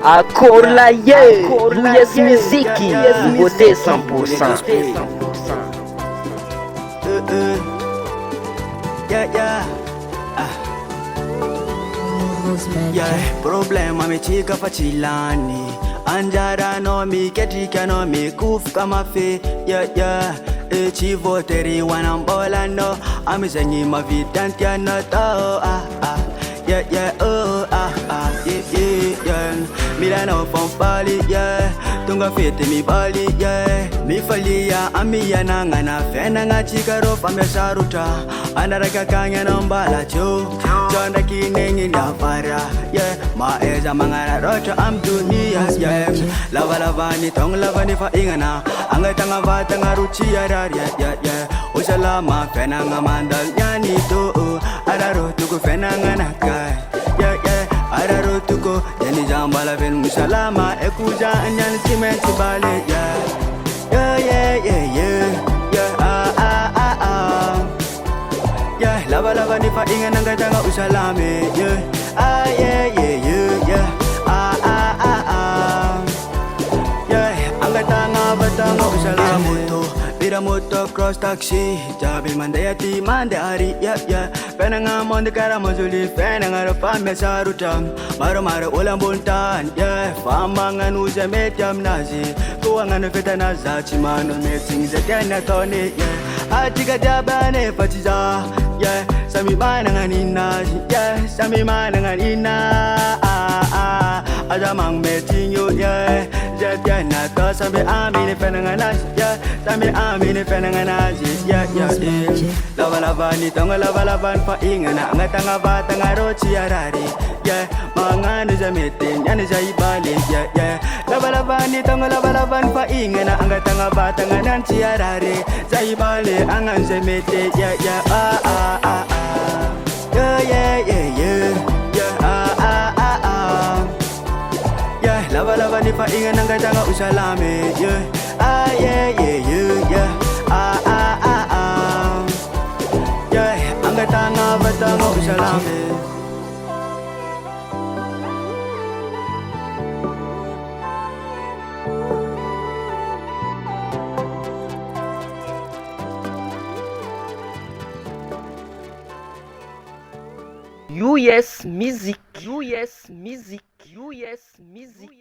Accord la Gasy Miziki, nouveauté 100%. Problema mechika fachilani anjara no mi ketika no mi kuf kama fe chivoteri wanambola no amizenyi mavitantia no to Milano from Bali, tunga fete mi Bali, mi falia amia nangana fena nga chikaro famia saruta anaraka kanya nombala cho chonda kinengi ndafara maeza mangara rocha am dunia lavalava ni tong lavani FAHIGNANA angatanga vatanga ruchi araria usalama fena nga mandal nyani to araro tuku fena nga nakai araro tuko yani jambala ven musalama ekuja anyan cimenti bale lava ni FAHIGNANA ngatanga usalame angatanga batanga usalame moto cross taxi jabi mandayati mandari penanga monde karamazuli penanga rapame sarutam maro ulambuntan famanga nuza metam nazi kuanga fetana zachi mano meeting zetana tone atika jabane fatiza sami mananga ninaji sami mananga nina ajamang meeting yo Jadiana to sambe amine fenanga nazi sambe amine fenanga nazi lavalava ni tonga lavalava FAHIGNANA ngatanga batanga rochi arari manganu jamete nyane jaibale lavalava ni tonga lavalava FAHIGNANA ngatanga batanga nanchi arari jaibale angan jamete lava ni FAHIGNANA ngatanga usalame angatanga batanga usalame US Music.